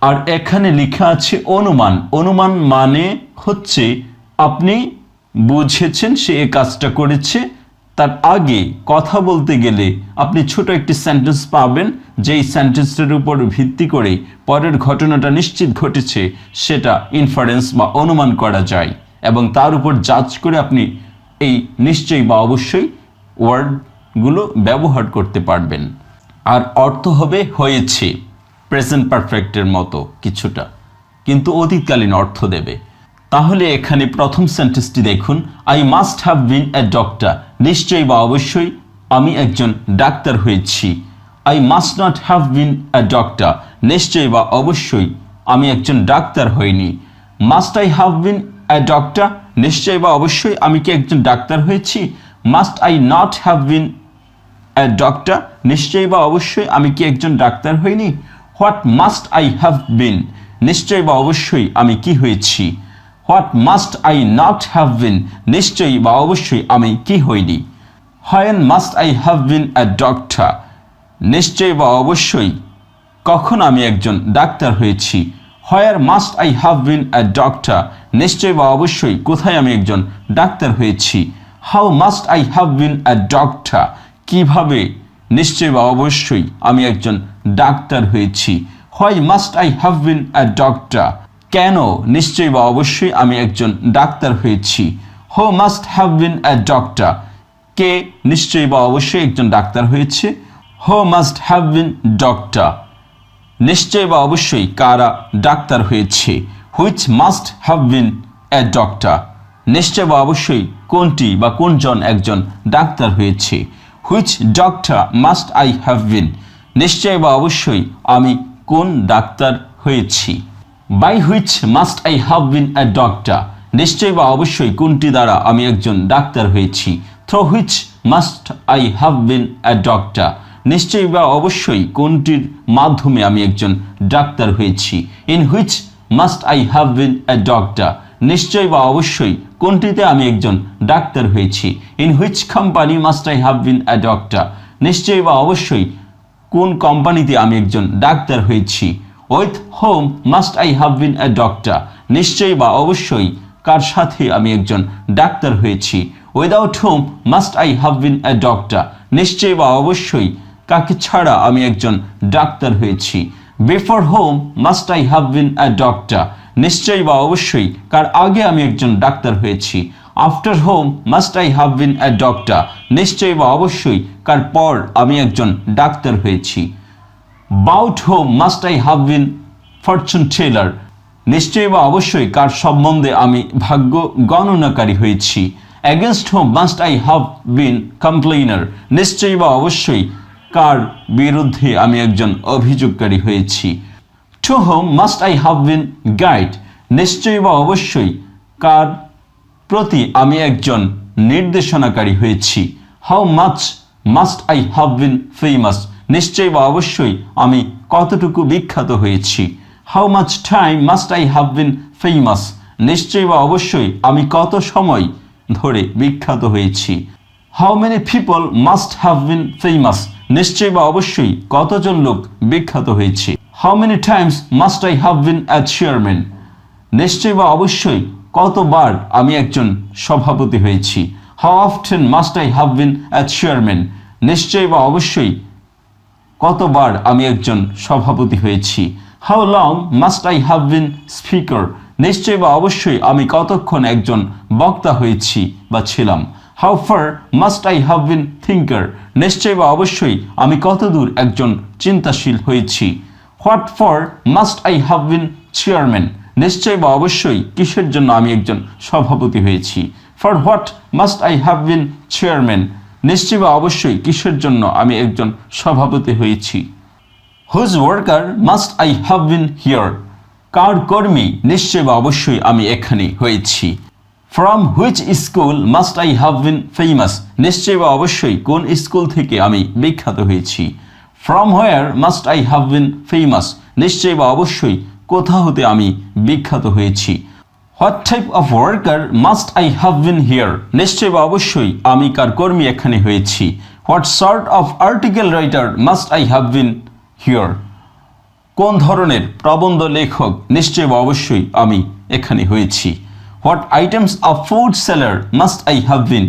আর এখানে লেখা আছে অনুমান। অনুমান মানে হচ্ছে আপনি বুঝেছেন সে এই কাজটা করেছে, তার আগে কথা বলতে গেলে আপনি ছোট একটি সেন্টেন্স পাবেন যেই সেন্টেন্সের উপর ভিত্তি করে পরের ঘটনাটা নিশ্চিত ঘটেছে সেটা ইনফারেন্স বা অনুমান করা যায় এবং তার উপর জাজ করে আপনি এই নিশ্চয়ই বা অবশ্যই ওয়ার্ডগুলো ব্যবহার করতে পারবেন। আর অর্থ হবে হয়েছে, প্রেজেন্ট পারফেক্টের মতো কিছুটা, কিন্তু অতীতকালীন অর্থ দেবে। তাহলে এখানে প্রথম সেন্টেন্সটি দেখুন, I must have been a doctor, নিশ্চয়ই বা অবশ্যই আমি একজন ডাক্তার হয়েছি। I must not have been a doctor, নিশ্চয়ই বা অবশ্যই আমি একজন ডাক্তার হইনি। Must I have been a doctor, নিশ্চয়ই বা অবশ্যই আমি কি একজন ডাক্তার হয়েছি। Must I not have been a doctor, নিশ্চয়ই বা অবশ্যই আমি কি একজন ডাক্তার হইনি। What must I have been, নিশ্চয়ই বা অবশ্যই আমি কি হয়েছি। What must I not have been, নিশ্চয়ই বা অবশ্যই আমি কি হইনি। When must I have been a doctor, নিশ্চয়ই বা অবশ্যই কখন আমি একজন ডাক্তার হয়েছি। Where must I have been a doctor, নিশ্চয়ই বা অবশ্যই কোথায় আমি একজন ডাক্তার হয়েছি। How must I have been a doctor, কিভাবে নিশ্চয়ই বা অবশ্যই আমি একজন ডাক্তার হয়েছি। Why must I have been a doctor, কেন নিশ্চয়ই বা অবশ্যই আমি একজন ডাক্তার হয়েছি। Who must have been a doctor, কে নিশ্চয়ই বা অবশ্যই একজন ডাক্তার হয়েছে। Who must have been doctor, নিশ্চয়ই বা অবশ্যই কারা ডাক্তার হয়েছে। Which must have been a doctor, নিশ্চয় বা অবশ্যই কোনটি বা কোনজন একজন ডাক্তার হয়েছে। Which doctor must I have been, নিশ্চয় বা অবশ্যই আমি কোন ডাক্তার হয়েছি। By which must I have been a doctor, নিশ্চয় বা অবশ্যই কোনটি দ্বারা আমি একজন ডাক্তার হয়েছি। Through which must I have been a doctor, নিশ্চয়ই বা অবশ্যই কোনটির মাধ্যমে আমি একজন ডাক্তার হয়েছি। In which must I have been a doctor, নিশ্চয়ই বা অবশ্যই কোনটিতে আমি একজন ডাক্তার হয়েছি। In which company must I have been a doctor, নিশ্চয়ই বা অবশ্যই কোন কোম্পানিতে আমি একজন ডাক্তার হয়েছি। With whom must I have been a doctor, নিশ্চয়ই বা অবশ্যই কার সাথে আমি একজন ডাক্তার হয়েছি। Without whom must I have been a doctor, নিশ্চয়ই বা অবশ্যই কাকে ছাড়া আমি একজন ডাক্তার হয়েছি। Before whom must I have been a doctor, নিশ্চয়ই বা অবশ্যই কার আগে আমি একজন ডাক্তার হয়েছি। After whom must I have been a doctor, নিশ্চয়ই বা অবশ্যই কার পর আমি একজন ডাক্তার হয়েছি। About whom must I have been fortune teller, নিশ্চয়ই বা অবশ্যই কার সম্বন্ধে আমি ভাগ্য গণনাকারী হয়েছি। Against whom must I have been complainer, নিশ্চয়ই বা অবশ্যই কার বিরুদ্ধে আমি একজন অভিযোগকারী হয়েছি। To whom must I have been guide, নিশ্চয়ই বা অবশ্যই কার প্রতি আমি একজন নির্দেশনাকারী হয়েছি। How much must I have been famous, নিশ্চয়ই বা অবশ্যই আমি কতটুকু বিখ্যাত হয়েছি। How much time must I have been famous, নিশ্চয়ই বা অবশ্যই আমি কত সময় ধরে বিখ্যাত হয়েছি। How many people must have been famous, নিশ্চয়ই বা অবশ্যই কতজন লোক বিখ্যাত হয়েছে। How many times must I have been A chairman, নিশ্চয়ই বা অবশ্যই কতবার আমি একজন সভাপতি হয়েছি। How often must I have been A chairman, নিশ্চয়ই বা অবশ্যই কতবার আমি একজন সভাপতি হয়েছি। How long must I have bin speaker, নিশ্চয়ই বা অবশ্যই আমি কতক্ষণ একজন বক্তা হয়েছি বা ছিলাম। How far must I have been thinker, নিশ্চয়ই বা অবশ্যই আমি কতদূর একজন চিন্তাশীল হয়েছি। What for must I have been chairman, নিশ্চয়ই বা অবশ্যই কিসের জন্য আমি একজন সভাপতি হয়েছি। For what must I have been chairman, নিশ্চয়ই বা অবশ্যই কিসের জন্য আমি একজন সভাপতি হয়েছি। Whose worker must I have been here, কার কর্মী নিশ্চয়ই বা অবশ্যই আমি এখানে হয়েছি। From which school must I have been famous, নিশ্চয়ই বা অবশ্যই কোন স্কুল থেকে আমি বিখ্যাত হয়েছি। From where must I have been famous, নিশ্চয়ই বা অবশ্যই কোথা হতে আমি বিখ্যাত হয়েছি। What type of worker must I have been here, নিশ্চয়ই বা অবশ্যই আমি কার কর্মী এখানে হয়েছি। What sort of article writer must I have been here, কোন ধরনের প্রবন্ধ লেখক নিশ্চয়ই বা অবশ্যই আমি এখানে হয়েছি। What items of food seller must I have been,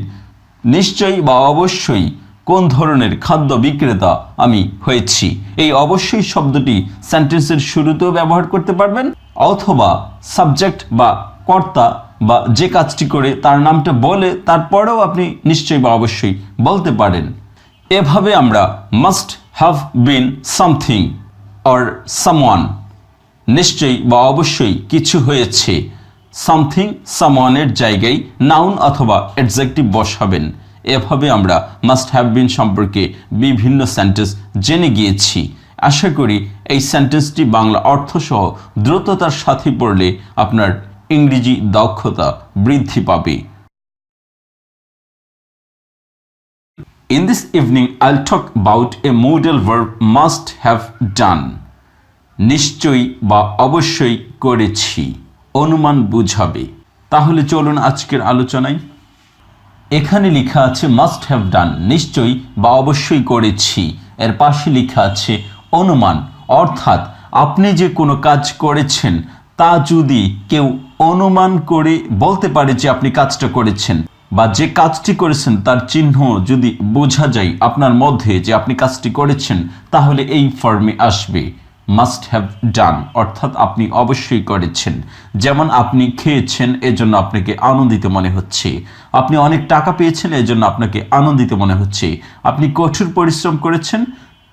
নিশ্চয়ই বা অবশ্যই কোন ধরনের খাদ্য বিক্রেতা আমি হয়েছি। এই অবশ্যই শব্দটি সেন্টেন্সের শুরুতেও ব্যবহার করতে পারবেন, অথবা সাবজেক্ট বা কর্তা বা যে কাজটি করে তার নামটা বলে তারপরেও আপনি নিশ্চয়ই বা অবশ্যই বলতে পারেন। এভাবে আমরা must have bin something or someone, নিশ্চয়ই বা অবশ্যই কিছু হয়েছে, সামথিং সামওয়ানের জায়গায় নাউন অথবা অ্যাডজেক্টিভ বসাবেন। এভাবে আমরা মাস্ট হ্যাভ বিন সম্পর্কে বিভিন্ন সেন্টেন্স জেনে গিয়েছি। আশা করি এই সেন্টেন্সটি বাংলা অর্থসহ দ্রুততার সাথে পড়লে আপনার ইংরেজি দক্ষতা বৃদ্ধি পাবে। In this evening, I'll talk about a modal verb must have done. নিশ্চয়ই বা অবশ্যই করেছি, অনুমান বুঝাবে। তাহলে চলুন আজকের আলোচনায়। এখানে লেখা আছে মাস্ট হ্যাভ ডান, নিশ্চয়ই বা অবশ্যই করেছি। এর পাশে লেখা আছে অনুমান। অর্থাৎ আপনি যে কোনো কাজ করেছেন তা যদি কেউ অনুমান করে বলতে পারে যে আপনি কাজটা করেছেন, বা যে কাজটি করেছেন তার চিহ্ন যদি বোঝা যায় আপনার মধ্যে যে আপনি কাজটি করেছেন, তাহলে এই ফর্মে আসবে মাস্ট হ্যাভ ডান, অর্থাৎ আপনি অবশ্যই করেছেন। যেমন আপনি খেয়েছেন, এজন্য আপনাকে আনন্দিত মনে হচ্ছে। আপনি অনেক টাকা পেয়েছেন, এজন্য আপনাকে আনন্দিত মনে হচ্ছে। আপনি কঠোর পরিশ্রম করেছেন,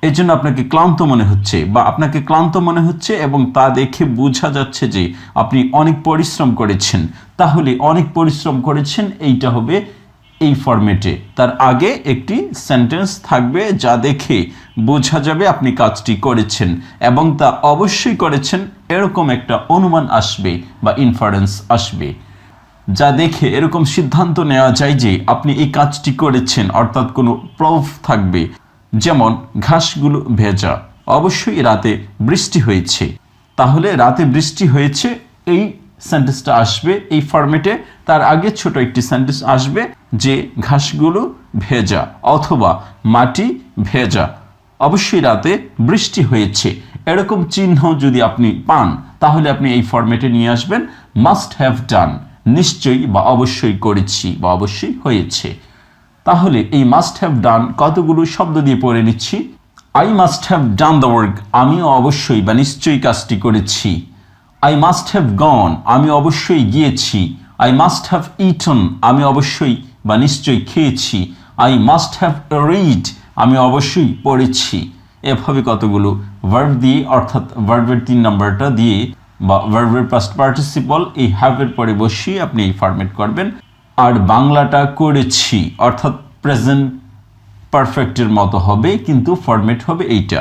এজন্য আপনাকে ক্লান্ত মনে হচ্ছে, বা আপনাকে ক্লান্ত মনে হচ্ছে এবং তা দেখে বোঝা যাচ্ছে যে আপনি অনেক পরিশ্রম করেছেন। তাহলে অনেক পরিশ্রম করেছেন এইটা হবে এই ফরম্যাটে। তার আগে একটি সেন্টেন্স থাকবে যা দেখে বোঝা যাবে আপনি কাজটি করেছেন এবং তা অবশ্যই করেছেন, এরকম একটা অনুমান আসবে বা ইনফারেন্স আসবে, যা দেখে এরকম সিদ্ধান্ত নেওয়া যায় যে আপনি এই কাজটি করেছেন, অর্থাৎ কোনো প্রুফ থাকবে। যেমন ঘাসগুলো ভেজা, অবশ্যই রাতে বৃষ্টি হয়েছে, তাহলে রাতে বৃষ্টি হয়েছে এই সেন্টেন্সটা আসবে এই ফরম্যাটে। তার আগে ছোট একটি সেন্টেন্স আসবে যে ঘাসগুলো ভেজা অথবা মাটি ভেজা, অবশ্যই রাতে বৃষ্টি হয়েছে। এরকম চিহ্ন যদি আপনি পান তাহলে আপনি এই ফরম্যাটে নিয়ে আসবেন মাস্ট হ্যাভ ডান, নিশ্চয়ই বা অবশ্যই করেছি বা অবশ্যই হয়েছে। তাহলে এই মাস্ট হ্যাভ ডান কতগুলো শব্দ দিয়ে পড়ে নিচ্ছি। I must have done the work, আমিও অবশ্যই বা নিশ্চয়ই কাজটি করেছি। আই মাস্ট হ্যাভ গন, আমি অবশ্যই গিয়েছি। আই মাস্ট হ্যাভ ইটন, আমি অবশ্যই বা নিশ্চয়ই খেয়েছি। আই মাস্ট হ্যাভ রিড, আমি অবশ্যই পড়েছি। এভাবে কতগুলো ভার্ব দিয়ে, অর্থাৎ ভার্বের 3 নম্বরটা দিয়ে বা ভার্বের পাস্ট পার্টিসিপল এই হ্যাভের পরে বসিয়ে আপনি এই ফরম্যাট করবেন। আর বাংলাটা করেছি অর্থাৎ প্রেজেন্ট পারফেক্টের মতো হবে, কিন্তু ফরম্যাট হবে এইটা,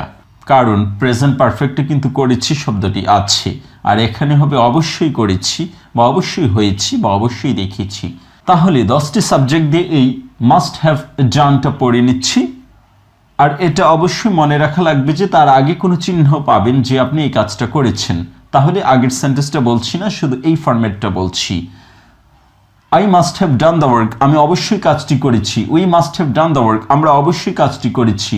কারণ প্রেজেন্ট পারফেক্টে কিন্তু করেছি শব্দটি আছে, আর এখানে হবে অবশ্যই করেছি বা অবশ্যই হয়েছি বা অবশ্যই দেখেছি। তাহলে 10টি সাবজেক্ট দিয়ে এই মাস্ট হ্যাভ ডানটা পড়ে নিচ্ছি। আর এটা অবশ্যই মনে রাখা লাগবে যে তার আগে কোনো চিহ্ন পাবেন যে আপনি এই কাজটা করেছেন। তাহলে আগের সেন্টেন্সটা বলছি না, শুধু এই ফরম্যাটটা বলছি। I must have done the work, আমি অবশ্যই কাজটি করেছি। We must have done the work, আমরা অবশ্যই কাজটি করেছি।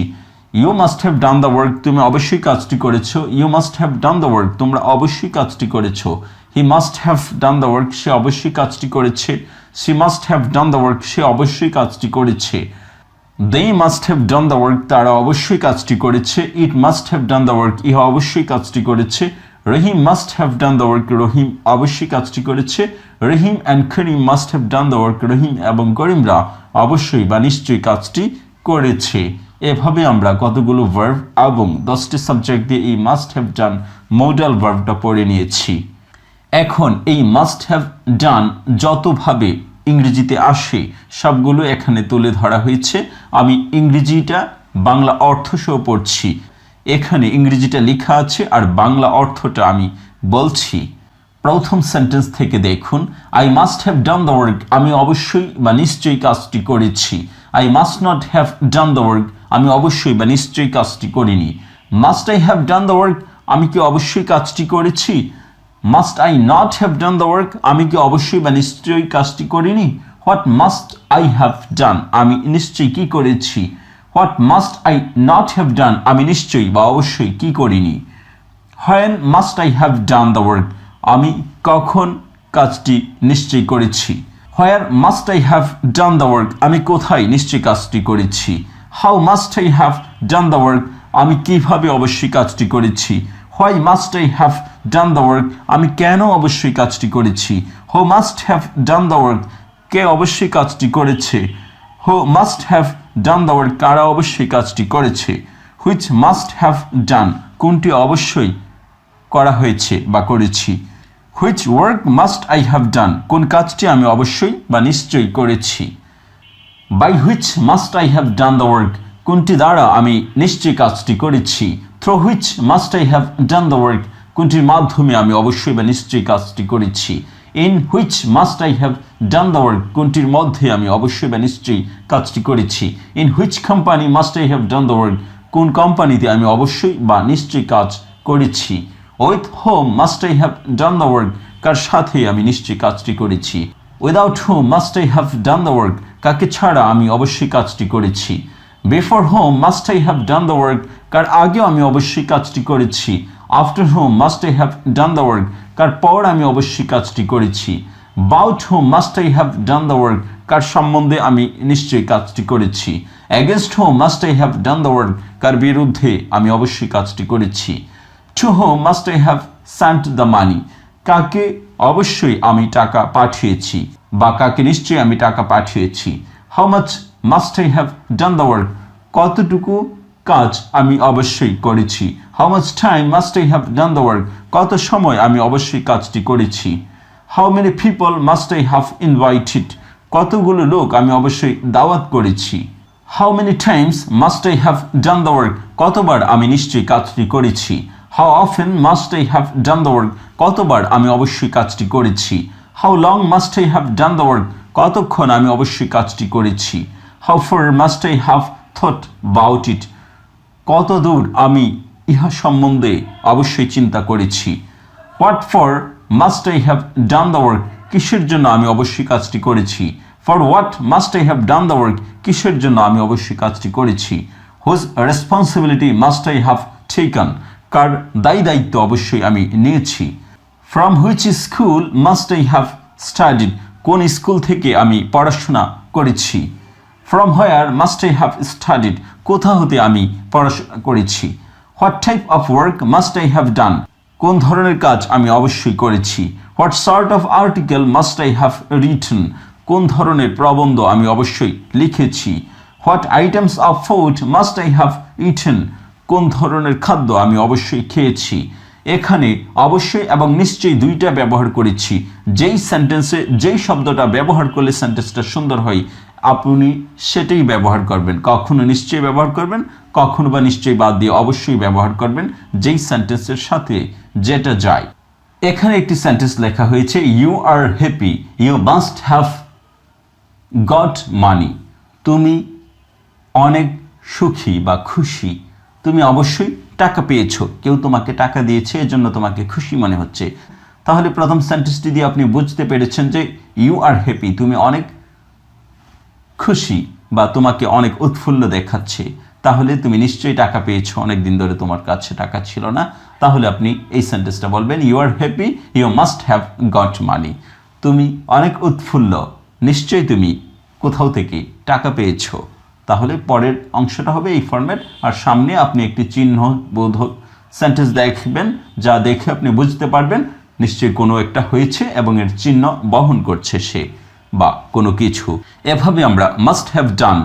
You must have done the work, তুমি অবশ্যই কাজটি করেছো। You must have done the work, তোমরা অবশ্যই কাজটি করেছো। He must have done the work, সে অবশ্যই কাজটি করেছে। She must have done the work, সে অবশ্যই কাজটি করেছে। They must have done the work, তারা অবশ্যই কাজটি করেছে। It must have done the work, ইহা অবশ্যই কাজটি করেছে। Rahim must have done the work, Rahim অবশ্যই কাজটি করেছে। Rahim and Karim must have done the work, Rahim এবং করিমরা অবশ্যই বা নিশ্চয়ই কাজটি করেছে। এভাবে আমরা কতগুলো ভার্ব এবং 10টি সাবজেক্ট দিয়ে এই মাস্ট হ্যাভ ডান মডাল ভার্বটা পড়ে নিয়েছি। এখন এই মাস্ট হ্যাভ ডান যতভাবে ইংরেজিতে আসে সবগুলো এখানে তুলে ধরা হয়েছে। আমি ইংরেজিটা বাংলা অর্থ সহ পড়ছি, এখানে ইংরেজিটা লেখা আছে আর বাংলা অর্থটা আমি বলছি। প্রথম সেন্টেন্স থেকে দেখুন, I must have done the work, আমি অবশ্যই বা নিশ্চয়ই কাজটি করেছি। I must not have done the work, আমি অবশ্যই বা নিশ্চয়ই কাজটি করিনি। Must I have done the work, আমি কি অবশ্যই কাজটি করেছি। Must I not have done the work, আমি কি অবশ্যই বা নিশ্চয়ই কাজটি করিনি। হোয়াট মাস্ট আই হ্যাভ ডান, আমি নিশ্চয়ই কি করেছি। What must I not have done, আমি নিশ্চয়ই বা অবশ্যই কি করিনি। When must I have done the work, আমি কখন কাজটি নিশ্চয়ই করেছি। Where must I have done the work, আমি কোথায় নিশ্চয়ই কাজটি করেছি। How must I have done the work, আমি কিভাবে অবশ্যই কাজটি করেছি। Why must I have done the work, আমি কেন অবশ্যই কাজটি করেছি। Who must have done the work, কে অবশ্যই কাজটি করেছে। Who must have done the work, কারা অবশ্যই কাজটি করেছে। হুইচ মাস্ট হ্যাভ ডান, কোনটি অবশ্যই করা হয়েছে বা করেছি। Which work must I have done, কোন কাজটি আমি অবশ্যই বা নিশ্চয়ই করেছি। By which must I have done the work, কোনটি দ্বারা আমি নিশ্চয়ই কাজটি করেছি। Through which must I have done the work, কোনটির মাধ্যমে আমি অবশ্যই বা নিশ্চয়ই কাজটি করেছি। In which must I have done the work, কোনটির মধ্যে আমি অবশ্যই বা নিশ্চয়ই কাজটি করেছি। In which company must I have done the work, কোন কোম্পানিতে আমি অবশ্যই বা নিশ্চয়ই কাজ করেছি। With whom must I have done the work, কার সাথে আমি নিশ্চয়ই কাজটি করেছি। Without whom must I have done the work, কাকে ছাড়া আমি অবশ্যই কাজটি করেছি। Before whom must I have done the work, কার আগেও আমি অবশ্যই কাজটি করেছি। After whom must I have done the work, কার পর আমি অবশ্যই কাজটি করেছি। Bout whom must I have done the work, কার সম্বন্ধে আমি নিশ্চয়ই কাজটি করেছি। Against whom must I have done the work, কার বিরুদ্ধে আমি অবশ্যই কাজটি করেছি। To whom must I have sent the money, কাকে অবশ্যই আমি টাকা পাঠিয়েছি বা কাকে নিশ্চয়ই আমি টাকা পাঠিয়েছি। How much must I have done the work, কতটুকু কাজ আমি অবশ্যই করেছি। How much time must I have done the work, কত সময় আমি অবশ্যই কাজটি করেছি। How many people must I have invited, কতগুলো লোক আমি অবশ্যই দাওয়াত করেছি। How many times must I have done the work, কতবার আমি নিশ্চয়ই কাজটি করেছি। How often must I have done the work, কতবার আমি অবশ্যই কাজটি করেছি। How long must I have done the work, কতক্ষণ আমি অবশ্যই কাজটি করেছি। How far must I have thought about it, কত দূর আমি ইহা সম্বন্ধে অবশ্যই চিন্তা করেছি। What for must I have done the work, কিসের জন্য আমি অবশ্যই কাজটি করেছি। For what must I have done the work, কিসের জন্য আমি অবশ্যই কাজটি করেছি। Whose responsibility must I have taken, কার দায়িত্ব অবশ্যই আমি নিয়েছি। From which school must I have studied, কোন স্কুল থেকে আমি পড়াশোনা করেছি। From where must I have studied, কোথা হতে আমি পড়াশোনা করেছি। What type of work must I have done, কোন ধরনের কাজ আমি অবশ্যই করেছি। What sort of article must I have written, কোন ধরনের প্রবন্ধ আমি অবশ্যই লিখেছি। What items of food must I have eaten, কোন ধরনের খাদ্য আমি অবশ্যই খেয়েছি। এখানে অবশ্যই এবং নিশ্চয়ই দুইটা ব্যবহার করেছি। যেই সেন্টেন্সে যেই শব্দটা ব্যবহার করলে সেন্টেন্সটা সুন্দর হয় আপনি সেটাই ব্যবহার করবেন। কখনো নিশ্চয়ই ব্যবহার করবেন, কখনো বা নিশ্চয়ই বাদ দিয়ে অবশ্যই ব্যবহার করবেন যেই সেন্টেন্সের সাথে যেটা যায়। এখানে একটি সেন্টেন্স লেখা হয়েছে, you are happy you must have got money, তুমি অনেক সুখী বা খুশি, তুমি অবশ্যই টাকা পেয়েছো, কেউ তোমাকে টাকা দিয়েছে এজন্য তোমাকে খুশি মনে হচ্ছে। তাহলে প্রথম সেন্টেন্সটি দিয়ে আপনি বুঝতে পেরেছেন যে ইউ আর হ্যাপি, তুমি অনেক খুশি বা তোমাকে অনেক উৎফুল্ল দেখাচ্ছে, তাহলে তুমি নিশ্চয়ই টাকা পেয়েছো, অনেক দিন ধরে তোমার কাছে টাকা ছিল না। তাহলে আপনি এই সেন্টেন্সটা বলবেন, you are happy you must have got money, তুমি অনেক উৎফুল্ল, নিশ্চয়ই তুমি কোথাও থেকে টাকা পেয়েছো। তাহলে পরের অংশটা হবে এই ফরম্যাট, আর সামনে আপনি একটি চিহ্নবোধক সেন্টেন্স দেখবেন যা দেখে আপনি বুঝতে পারবেন নিশ্চয়ই কোনো একটা হয়েছে এবং এর চিহ্ন বহন করছে সে বা কোনো কিছু। এভাবে আমরা মাস্ট হ্যাভ ডান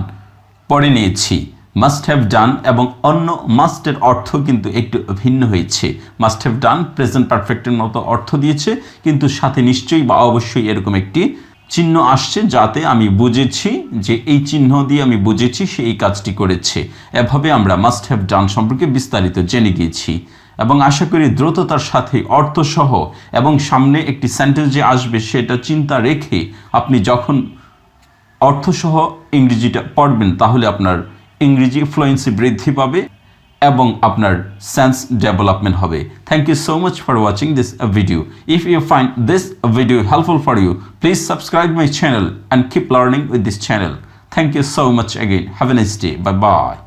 পড়ে নিয়েছি। মাস্ট হ্যাভ ডান এবং অন্য মাস্টের অর্থ কিন্তু একটু ভিন্ন হয়েছে। মাস্ট হ্যাভ ডান প্রেজেন্ট পারফেক্টের মতো অর্থ দিয়েছে, কিন্তু সাথে নিশ্চয়ই বা অবশ্যই এরকম একটি চিহ্ন আসছে যাতে আমি বুঝেছি যে এই চিহ্ন দিয়ে আমি বুঝেছি সে এই কাজটি করেছে। এভাবে আমরা মাস্ট হ্যাভ ডান সম্পর্কে বিস্তারিত জেনে গিয়েছি এবং আশা করি দ্রুততার সাথে অর্থসহ এবং সামনে একটি সেন্টেন্স যে আসবে সেটা চিন্তা রেখে আপনি যখন অর্থসহ ইংরেজিটা পড়বেন তাহলে আপনার ইংরেজি ফ্লুয়েন্সি বৃদ্ধি পাবে এবং আপনার সেন্স ডেভেলপমেন্ট হবে। Thank you so much for watching this video. If you find this video helpful for you, please subscribe my channel and keep learning with this channel. Thank you so much again. Have a nice day. Bye bye.